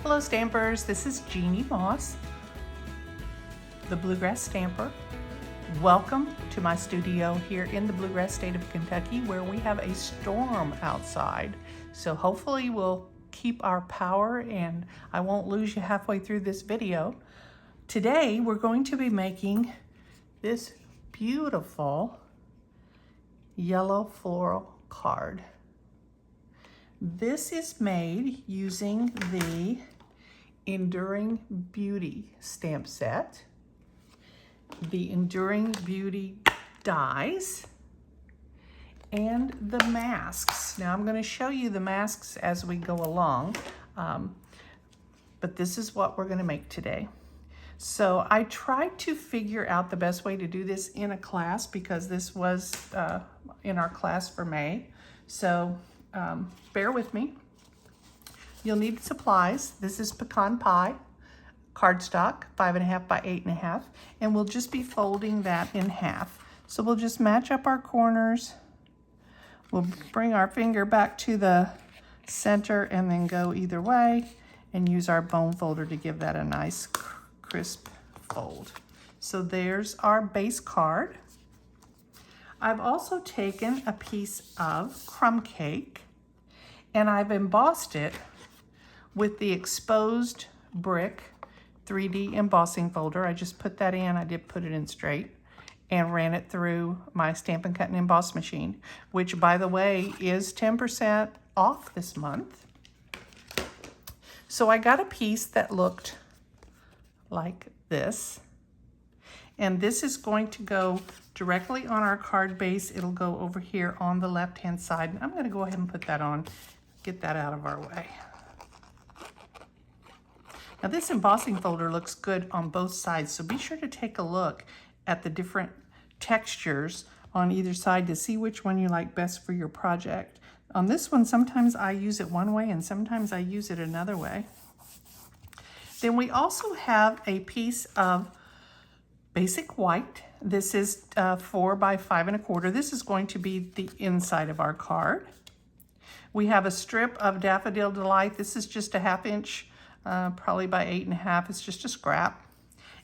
Hello Stampers, this is Jeannie Moss, the Bluegrass Stamper. Welcome to my studio here in the Bluegrass state of Kentucky where we have a storm outside. So hopefully we'll keep our power and I won't lose you halfway through this video. Today we're going to be making this beautiful yellow floral card. This is made using the Enduring Beauty stamp set, the Enduring Beauty dies, and the masks. Now I'm going to show you the masks as we go along, but this is what we're going to make today. So I tried to figure out the best way to do this in a class because this was in our class for May. So bear with me. You'll need supplies. This is pecan pie, cardstock, 5.5 by 8.5, and we'll just be folding that in half. So we'll just match up our corners. We'll bring our finger back to the center and then go either way and use our bone folder to give that a nice crisp fold. So there's our base card. I've also taken a piece of crumb cake and I've embossed it with the exposed brick 3D embossing folder. I just put that in, I did put it in straight, and ran it through my Stampin' Cut and Emboss machine, which by the way is 10% off this month. So I got a piece that looked like this. And this is going to go directly on our card base. It'll go over here on the left-hand side. And I'm going to go ahead and put that on, get that out of our way. Now this embossing folder looks good on both sides, so be sure to take a look at the different textures on either side to see which one you like best for your project. On this one, sometimes I use it one way and sometimes I use it another way. Then we also have a piece of basic white. This is 4 by 5.25. This is going to be the inside of our card. We have a strip of Daffodil Delight. This is just a 1/2 inch, probably by 8.5. It's just a scrap.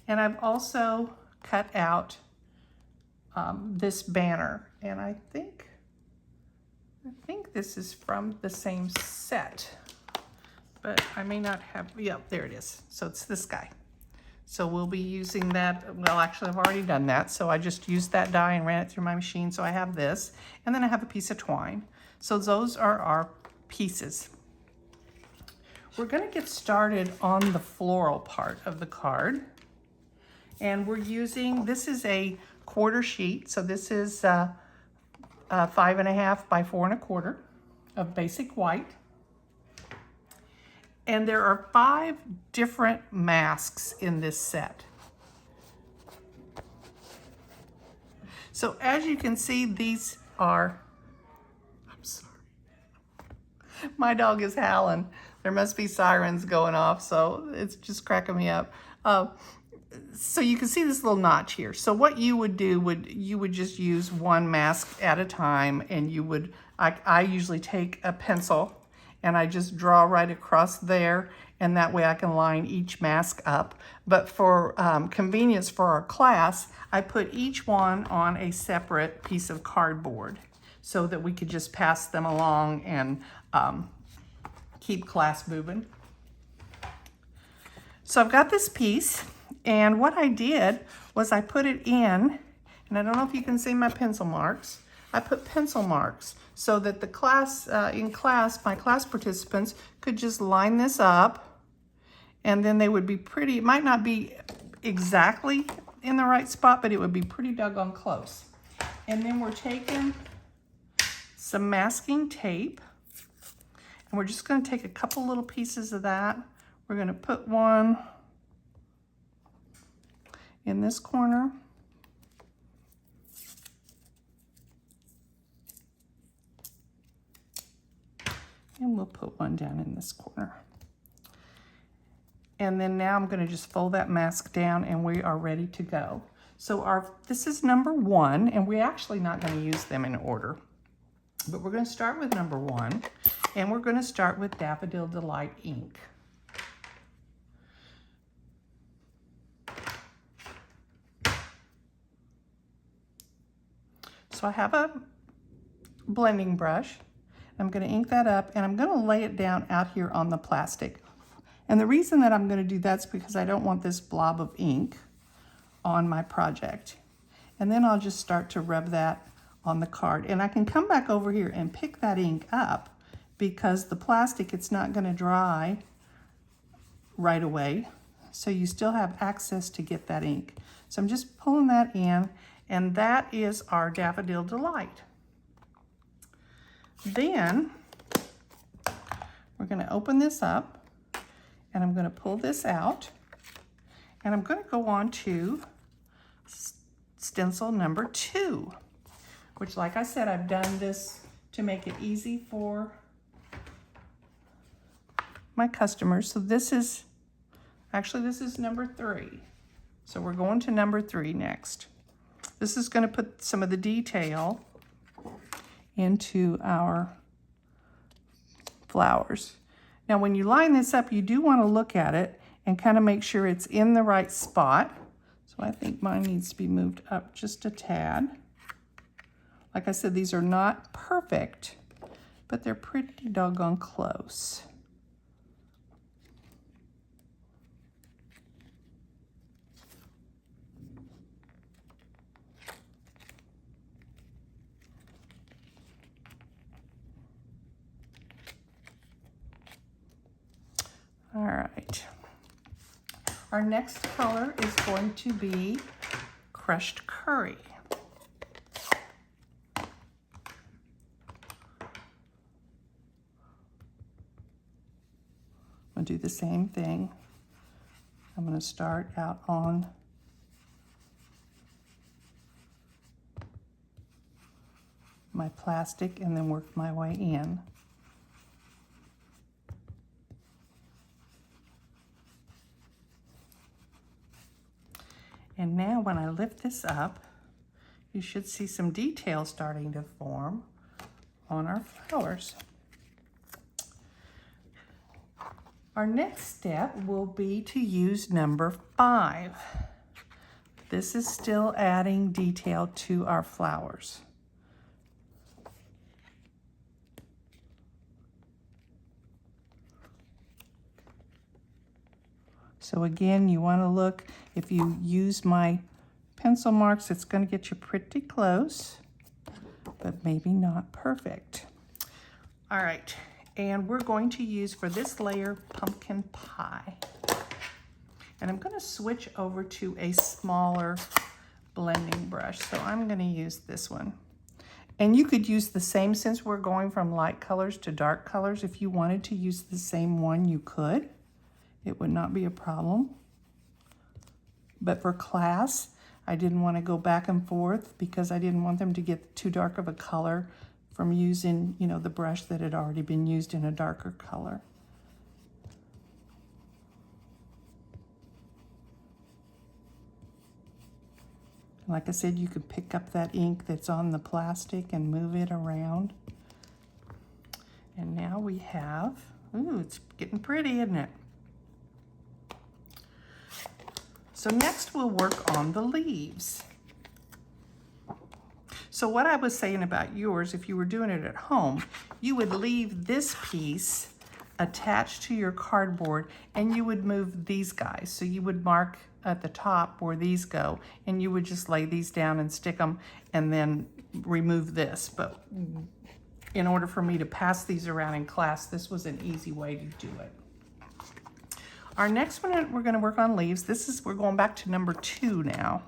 And I've also cut out this banner. And I think this is from the same set, but I may not have, yep, there it is. So it's this guy. So we'll be using that. Well, actually I've already done that. So I just used that die and ran it through my machine. So I have this, and then I have a piece of twine. So those are our pieces. We're gonna get started on the floral part of the card. And we're using, this is a quarter sheet. So this is 5.5 by 4.25 of basic white. And there are 5 different masks in this set. So as you can see, these are, I'm sorry, my dog is howling. There must be sirens going off, so it's just cracking me up. So you can see this little notch here. So what you would do you would just use one mask at a time, and you would, I usually take a pencil and I just draw right across there, and that way I can line each mask up. But for convenience for our class, I put each one on a separate piece of cardboard so that we could just pass them along and keep class moving. So I've got this piece, and what I did was I put it in, and I don't know if you can see my pencil marks. I put pencil marks so that the class, my class participants could just line this up, and then they would be pretty, it might not be exactly in the right spot, but it would be pretty doggone close. And then we're taking some masking tape, and we're just gonna take a couple little pieces of that. We're gonna put one in this corner. And we'll put one down in this corner. And then now I'm gonna just fold that mask down and we are ready to go. So this is number 1, and we're actually not gonna use them in order. But we're going to start with number 1, and we're going to start with Daffodil Delight ink. So I have a blending brush. I'm going to ink that up, and I'm going to lay it down out here on the plastic. And the reason that I'm going to do that is because I don't want this blob of ink on my project. And then I'll just start to rub that on the card. And I can come back over here and pick that ink up, because the plastic, it's not going to dry right away. So you still have access to get that ink. So I'm just pulling that in, and that is our Daffodil Delight. Then we're going to open this up, and I'm going to pull this out, and I'm going to go on to stencil number 2, which, like I said, I've done this to make it easy for my customers. So this is number 3. So we're going to number 3 next. This is going to put some of the detail into our flowers. Now, when you line this up, you do want to look at it and kind of make sure it's in the right spot. So I think mine needs to be moved up just a tad. Like I said, these are not perfect, but they're pretty doggone close. All right. Our next color is going to be Crushed Curry. I'll do the same thing. I'm going to start out on my plastic and then work my way in. And now when I lift this up, you should see some detail starting to form on our flowers. Our next step will be to use number 5. This is still adding detail to our flowers. So again, you want to look, if you use my pencil marks, it's going to get you pretty close, but maybe not perfect. All right, and we're going to use for this layer pumpkin pie. And I'm going to switch over to a smaller blending brush. So I'm going to use this one. And you could use the same, since we're going from light colors to dark colors, if you wanted to use the same one, you could. It would not be a problem. But for class, I didn't want to go back and forth because I didn't want them to get too dark of a color from using, you know, the brush that had already been used in a darker color. Like I said, you could pick up that ink that's on the plastic and move it around. And now we have, ooh, it's getting pretty, isn't it? So next we'll work on the leaves. So what I was saying about yours, if you were doing it at home, you would leave this piece attached to your cardboard and you would move these guys. So you would mark at the top where these go and you would just lay these down and stick them and then remove this. But in order for me to pass these around in class, this was an easy way to do it. Our next one, we're going to work on leaves. We're going back to number 2 now.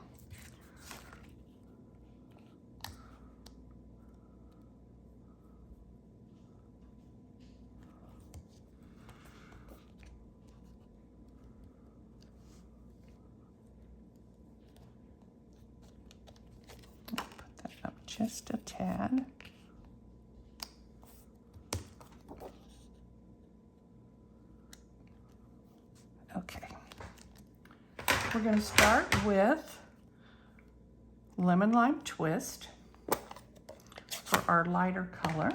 Put that up just a tad. Okay, we're going to start with Lemon Lime Twist for our lighter color.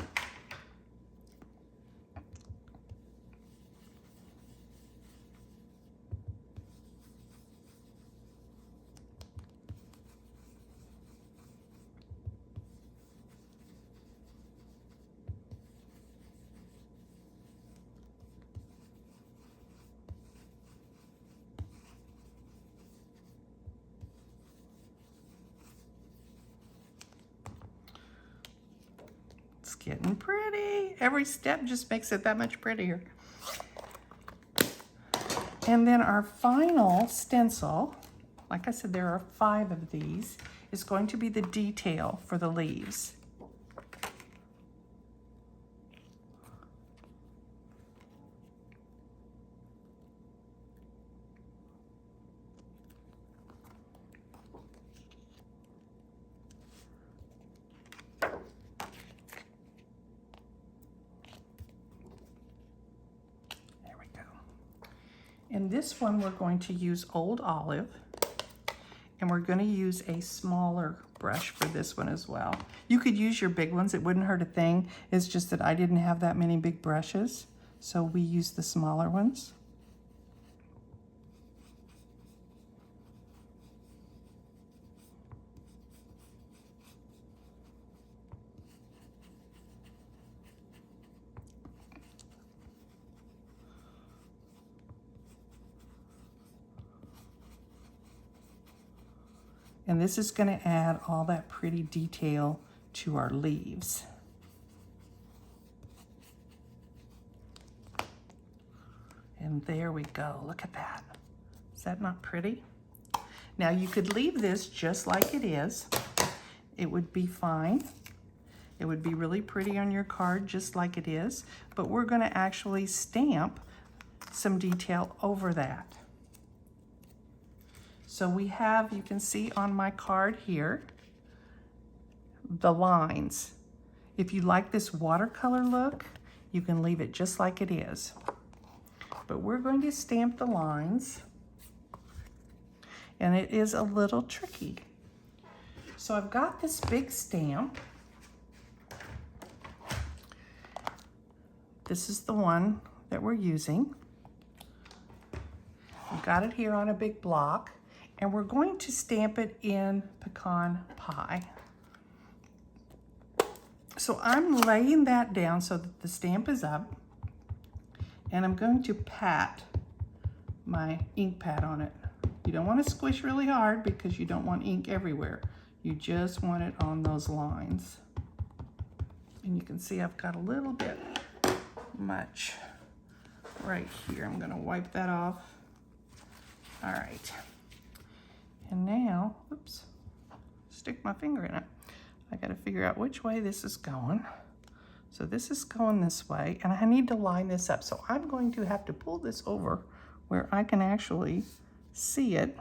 getting pretty. Every step just makes it that much prettier. And then our final stencil, like I said, there are 5 of these, is going to be the detail for the leaves. And this one we're going to use Old Olive, and we're going to use a smaller brush for this one as well. You could use your big ones, it wouldn't hurt a thing. It's just that I didn't have that many big brushes, so we use the smaller ones. And this is going to add all that pretty detail to our leaves. And there we go. Look at that. Is that not pretty? Now you could leave this just like it is. It would be fine. It would be really pretty on your card just like it is. But we're going to actually stamp some detail over that. So we have, you can see on my card here, the lines. If you like this watercolor look, you can leave it just like it is. But we're going to stamp the lines, and it is a little tricky. So I've got this big stamp. This is the one that we're using. I've got it here on a big block. And we're going to stamp it in pecan pie. So I'm laying that down so that the stamp is up, and I'm going to pat my ink pad on it. You don't want to squish really hard because you don't want ink everywhere. You just want it on those lines. And you can see I've got a little bit much right here. I'm going to wipe that off. All right. And now, oops, stick my finger in it. I gotta figure out which way this is going. So this is going this way, and I need to line this up. So I'm going to have to pull this over where I can actually see it.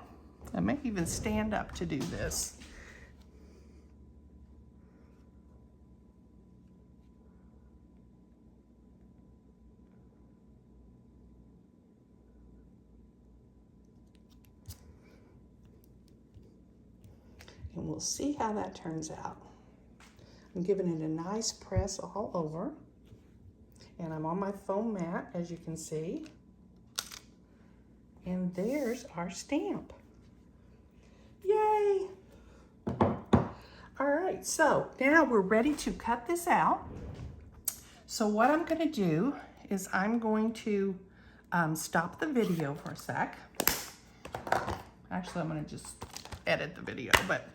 I may even stand up to do this. And we'll see how that turns out. I'm giving it a nice press all over. And I'm on my foam mat, as you can see. And there's our stamp. Yay! All right, so now we're ready to cut this out. So what I'm gonna do is I'm going to stop the video for a sec. Actually, I'm gonna just edit the video, but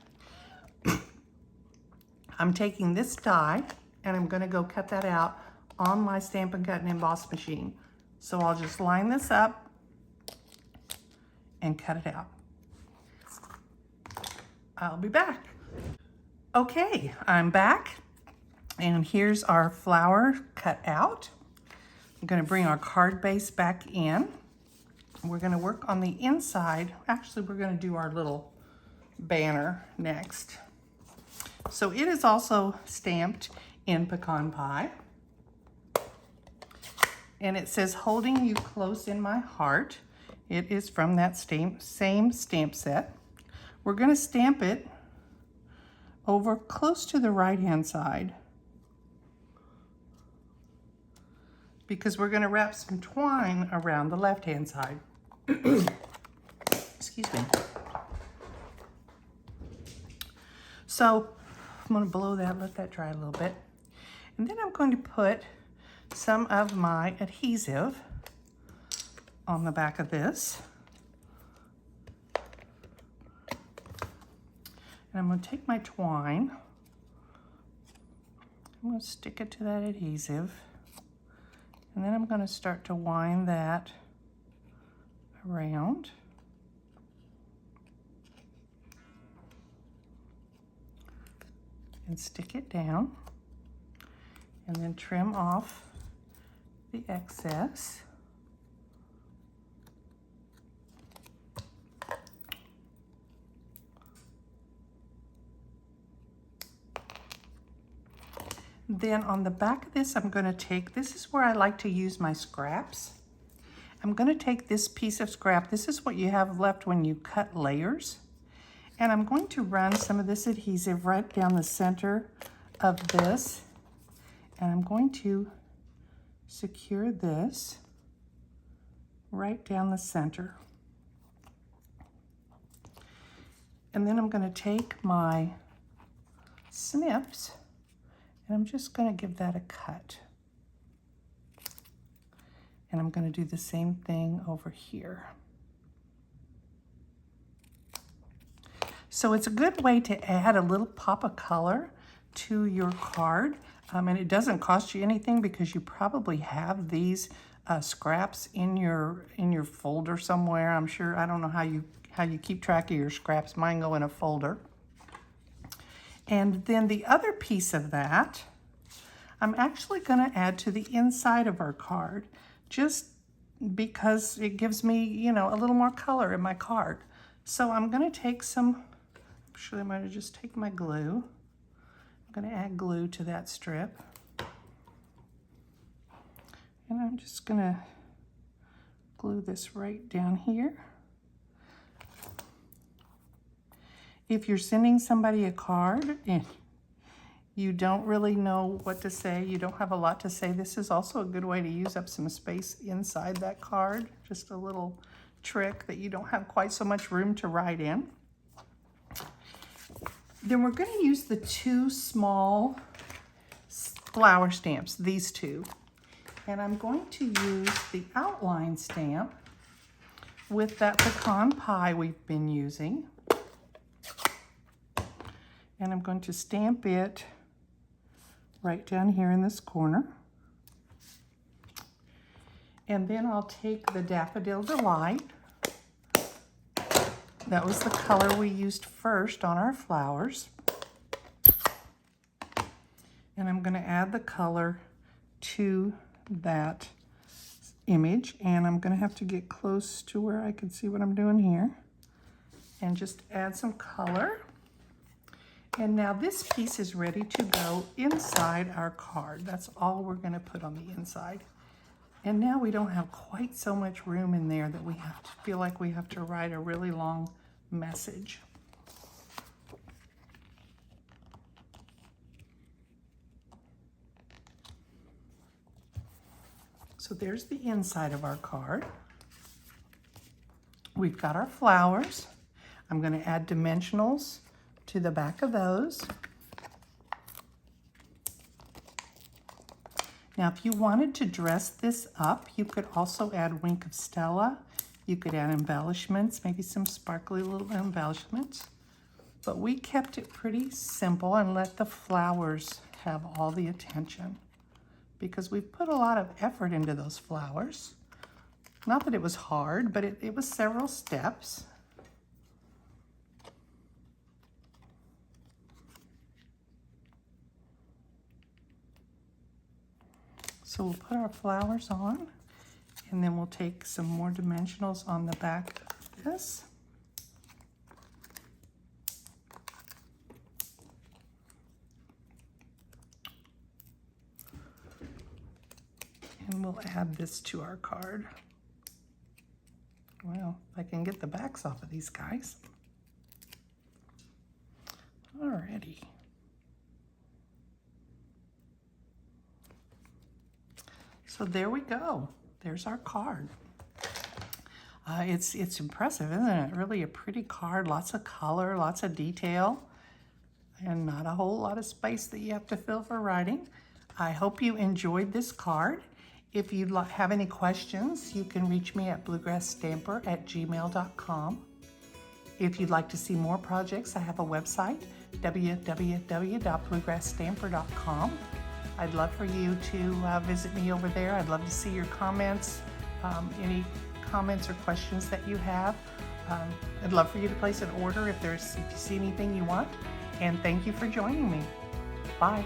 I'm taking this die and I'm gonna go cut that out on my Stampin' Cut and Emboss machine. So I'll just line this up and cut it out. I'll be back. Okay, I'm back, and here's our flower cut out. I'm gonna bring our card base back in. We're gonna work on the inside. Actually, we're gonna do our little banner next. So it is also stamped in pecan pie. And it says, "Holding you close in my heart." It is from that same stamp set. We're gonna stamp it over close to the right-hand side, because we're gonna wrap some twine around the left-hand side. Excuse me. So I'm gonna blow that, let that dry a little bit. And then I'm going to put some of my adhesive on the back of this. And I'm gonna take my twine. I'm going to stick it to that adhesive. And then I'm going to start to wind that around. And stick it down. And then trim off the excess. Then on the back of this, I'm going to take, this is where I like to use my scraps. I'm going to take this piece of scrap. This is what you have left when you cut layers. And I'm going to run some of this adhesive right down the center of this. And I'm going to secure this right down the center. And then I'm going to take my snips and I'm just going to give that a cut. And I'm going to do the same thing over here. So it's a good way to add a little pop of color to your card. And it doesn't cost you anything because you probably have these scraps in your folder somewhere. I'm sure, I don't know how you keep track of your scraps. Mine go in a folder. And then the other piece of that, I'm actually going to add to the inside of our card, just because it gives me, you know, a little more color in my card. So I'm going to take some, actually I'm going to just take my glue. I'm going to add glue to that strip. And I'm just going to glue this right down here. If you're sending somebody a card and you don't really know what to say, you don't have a lot to say, this is also a good way to use up some space inside that card. Just a little trick that you don't have quite so much room to write in. Then we're going to use the two small flower stamps, these two. And I'm going to use the outline stamp with that pecan pie we've been using. And I'm going to stamp it right down here in this corner. And then I'll take the Daffodil Delight. That was the color we used first on our flowers. And I'm going to add the color to that image. And I'm going to have to get close to where I can see what I'm doing here. And just add some color. And now this piece is ready to go inside our card. That's all we're going to put on the inside. And now we don't have quite so much room in there that we have to feel like we have to write a really long message. So there's the inside of our card. We've got our flowers. I'm going to add dimensionals to the back of those. Now, if you wanted to dress this up, you could also add Wink of Stella. You could add embellishments, maybe some sparkly little embellishments. But we kept it pretty simple and let the flowers have all the attention because we've put a lot of effort into those flowers. Not that it was hard, but it was several steps. So we'll put our flowers on, and then we'll take some more dimensionals on the back of this. And we'll add this to our card. Well, if I can get the backs off of these guys. Alrighty. So there we go. There's our card. It's impressive, isn't it? Really a pretty card. Lots of color, lots of detail, and not a whole lot of space that you have to fill for writing. I hope you enjoyed this card. If you have any questions, you can reach me at bluegrassstamper@gmail.com. If you'd like to see more projects, I have a website, www.bluegrassstamper.com. I'd love for you to visit me over there. I'd love to see your comments, any comments or questions that you have. I'd love for you to place an order if you see anything you want. And thank you for joining me. Bye.